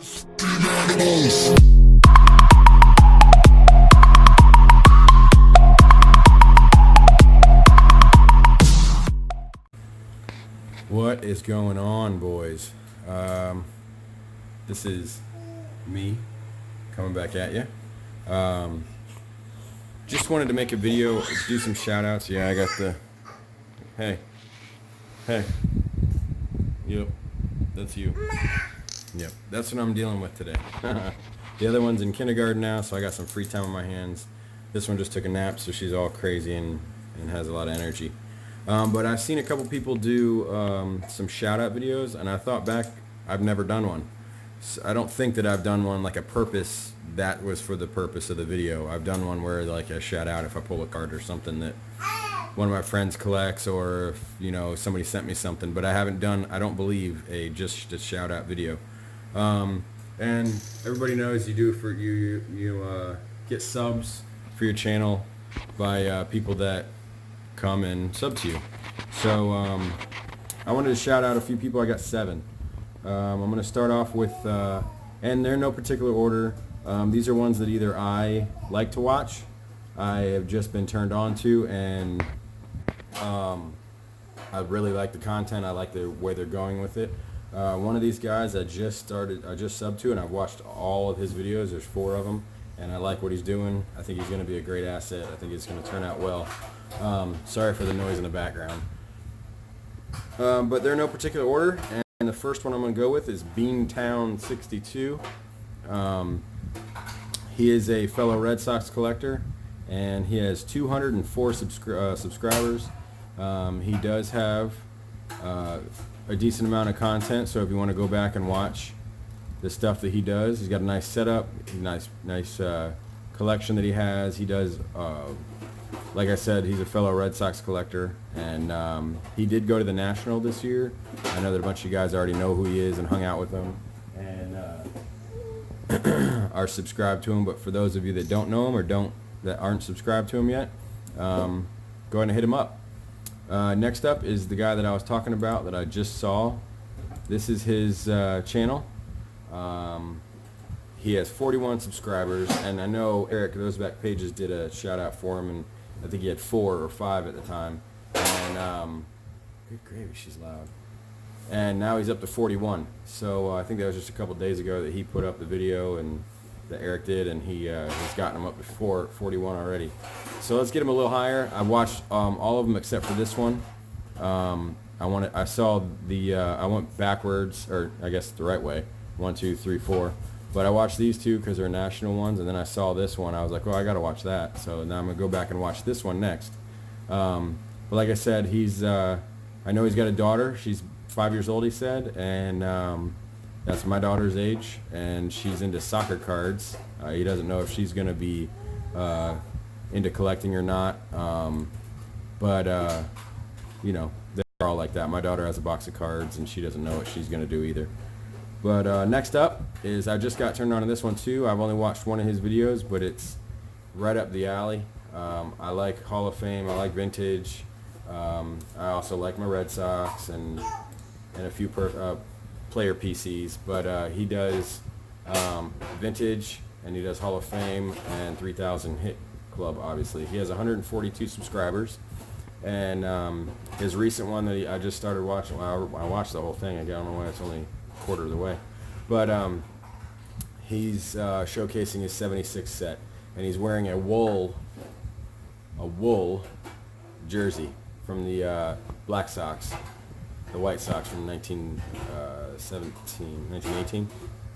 What is going on, boys? This is me coming back at you. Just wanted to make a video, do some shout outs. Yeah, I got the hey, yep, that's you. Yep, that's what I'm dealing with today. The other one's in kindergarten now, so I got some free time on my hands. This one just took a nap, so she's all crazy and has a lot of energy. But I've seen a couple people do some shout out videos, and I thought back, I've never done one. So I don't think that I've done one like a purpose that was for the purpose of the video. I've done one where like a shout out if I pull a card or something that one of my friends collects, or if, you know, somebody sent me something. But I haven't done, I don't believe, just a shout out video. And everybody knows you do for you get subs for your channel by people that come and sub to you. So I wanted to shout out a few people. I got 7. I'm going to start off with, and they're in no particular order. These are ones that either I like to watch, I have just been turned on to, and I really like the content. I like the way they're going with it. One of these guys I just subbed to, and I've watched all of his videos. There's 4 of them, and I like what he's doing. I think he's going to be a great asset. I think it's going to turn out well. Sorry for the noise in the background. But they're in no particular order, and the first one I'm going to go with is Beantown 62. He is a fellow Red Sox collector, and he has 204 subscribers. He does have a decent amount of content, so if you want to go back and watch the stuff that he does, he's got a nice setup, nice collection that he has. He does, like I said, he's a fellow Red Sox collector, and he did go to the National this year. I know that a bunch of you guys already know who he is and hung out with him and are subscribed to him. But for those of you that don't know him or that aren't subscribed to him yet, go ahead and hit him up. Next up is the guy that I was talking about that I just saw. This is his channel. He has 41 subscribers, and I know Eric Those Back Pages did a shout out for him, and I think he had 4 or 5 at the time. And good gravy, she's loud. And now he's up to 41. So I think that was just a couple days ago that he put up the video, and that Eric did, and he's gotten him up to 41 already. So let's get him a little higher. I watched all of them except for this one. I saw the I went backwards, or I guess the right way, 1, 2, 3, 4. But I watched these 2 because they're national ones, and then I saw this one. I was like, well, I got to watch that. So now I'm gonna go back and watch this one next. But like I said, I know he's got a daughter. She's 5 years old, he said, and that's my daughter's age, and she's into soccer cards. He doesn't know if she's going to be into collecting or not, but you know, they're all like that. My daughter has a box of cards, and she doesn't know what she's going to do either. But next up is, I just got turned on to this one too. I've only watched one of his videos, but it's right up the alley. I like Hall of Fame. I like vintage. I also like my Red Sox and a few player PCs, but he does vintage, and he does Hall of Fame and 3000 hit club. Obviously, he has 142 subscribers, and his recent one that I just started watching, well, I watched the whole thing. I don't know why it's only a quarter of the way, but he's showcasing his 76 set, and he's wearing a wool jersey from the Black Sox, the White Sox from 1917,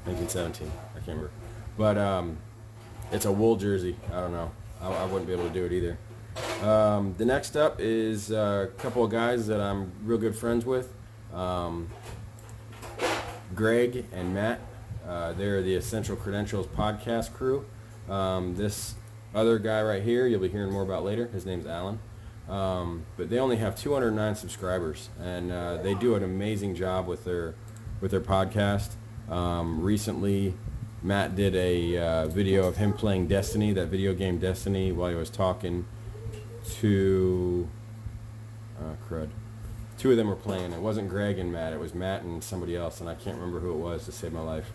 I can't remember. But it's a wool jersey. I don't know. I wouldn't be able to do it either. The next up is a couple of guys that I'm real good friends with. Greg and Matt. They're the Essential Credentials podcast crew. This other guy right here, you'll be hearing more about later. His name's Alan. But they only have 209 subscribers, and they do an amazing job with their podcast. Recently, Matt did a video of him playing Destiny, that video game Destiny, while he was talking to crud. 2 of them were playing. It wasn't Greg and Matt. It was Matt and somebody else, and I can't remember who it was to save my life.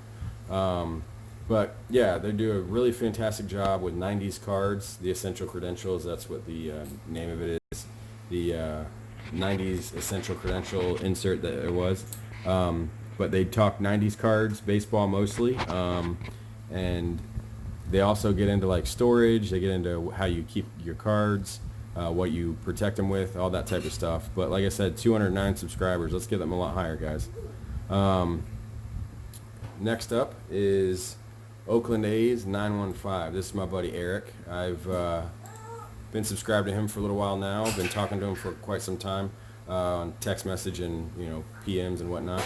But yeah, they do a really fantastic job with 90s cards, the Essential Credentials. That's what the name of it is. The 90s Essential Credential insert that it was. But they talk 90s cards, baseball mostly. And they also get into like storage. They get into how you keep your cards, what you protect them with, all that type of stuff. But like I said, 209 subscribers. Let's get them a lot higher, guys. Next up is Oakland A's 915. This is my buddy Eric. I've been subscribed to him for a little while now. I've been talking to him for quite some time on text message and PMs and whatnot.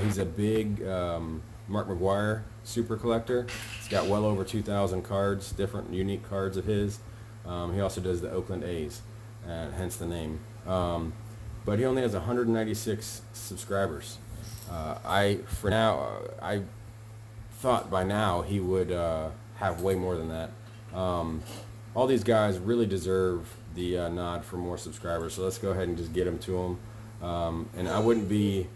He's a big Mark McGwire super collector. He's got well over 2,000 cards, different unique cards of his. He also does the Oakland A's, hence the name. But he only has 196 subscribers. I thought by now he would have way more than that. All these guys really deserve the nod for more subscribers, so let's go ahead and just get them to them. And I wouldn't be,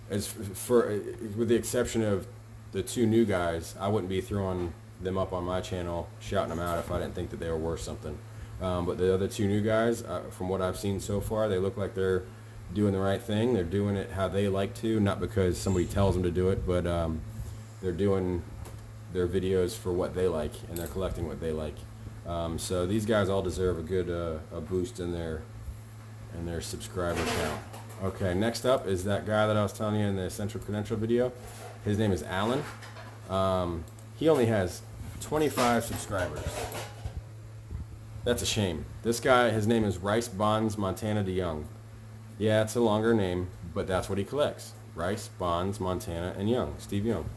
with the exception of the two new guys, I wouldn't be throwing them up on my channel, shouting them out if I didn't think that they were worth something. But the other two new guys, from what I've seen so far, they look like they're doing the right thing. They're doing it how they like to, not because somebody tells them to do it, but they're doing their videos for what they like, and they're collecting what they like. So these guys all deserve a good a boost in their subscriber count. Okay, next up is that guy that I was telling you in the Essential Credential video. His name is Alan. He only has 25 subscribers. That's a shame. This guy, his name is Rice Bonds Montana DeYoung. Yeah, it's a longer name, but that's what he collects. Rice, Bonds, Montana, and Young. Steve Young.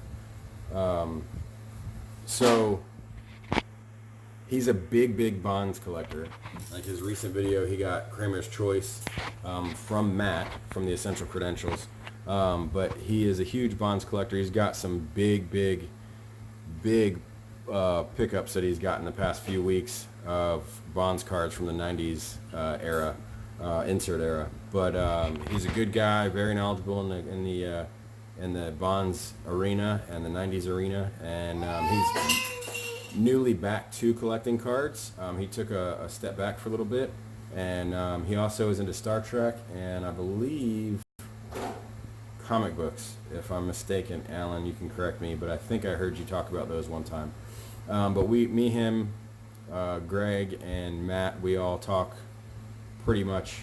So he's a big Bonds collector. Like his recent video, he got Kramer's Choice from Matt from the Essential Credentials. But he is a huge Bonds collector. He's got some big pickups that he's got in the past few weeks of Bonds cards from the 90s era, insert era. But he's a good guy, very knowledgeable in the Bonds arena and the 90s arena, and he's newly back to collecting cards. He took a step back for a little bit, and he also is into Star Trek and I believe comic books. If I'm mistaken, Alan, you can correct me, but I think I heard you talk about those one time. But me, him, Greg, and Matt, we all talk pretty much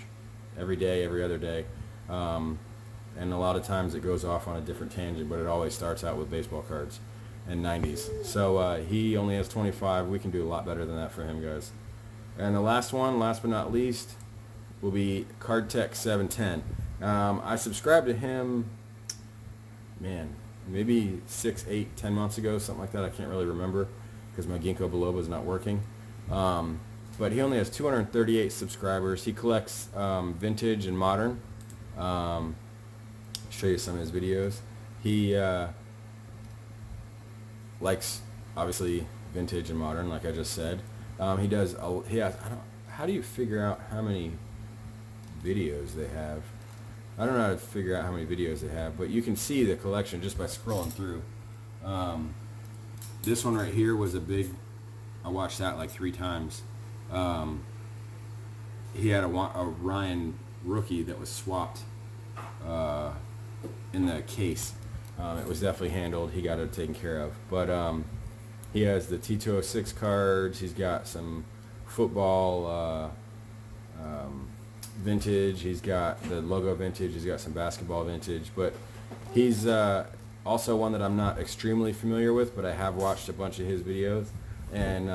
every day, every other day. And a lot of times it goes off on a different tangent, but it always starts out with baseball cards and 90s. So he only has 25. We can do a lot better than that for him, guys. And the last one, last but not least, will be CardTech 710. I subscribed to him, man, maybe 6, 8, 10 months ago, something like that. I can't really remember because my Ginkgo biloba is not working. But he only has 238 subscribers. He collects vintage and modern. Show you some of his videos. He likes obviously vintage and modern, like I just said. He does. How do you figure out how many videos they have? I don't know how to figure out how many videos they have, but you can see the collection just by scrolling through. This one right here was a big. I watched that like 3 times. He had a Ryan rookie that was swapped in the case. It was definitely handled. He got it taken care of. But he has the T206 cards. He's got some football vintage. He's got the logo vintage. He's got some basketball vintage. But he's also one that I'm not extremely familiar with, but I have watched a bunch of his videos. And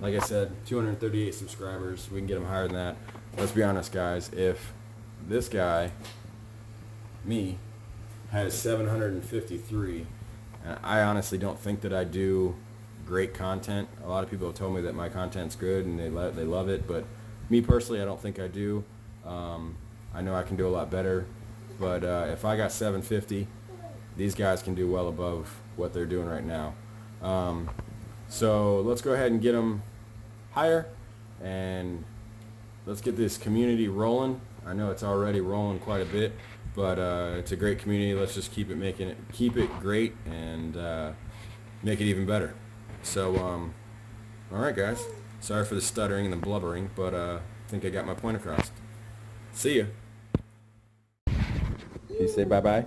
like I said, 238 subscribers. We can get him higher than that. Let's be honest, guys. If this guy, me, has 753, I honestly don't think that I do great content. A lot of people have told me that my content's good and they love it, but me personally, I don't think I do. I know I can do a lot better, but if I got 750, these guys can do well above what they're doing right now. So let's go ahead and get them higher, and let's get this community rolling. I know it's already rolling quite a bit. but it's a great community. Let's just keep it great, and make it even better. So, all right, guys. Sorry for the stuttering and the blubbering, but I think I got my point across. See ya. Can you say bye-bye?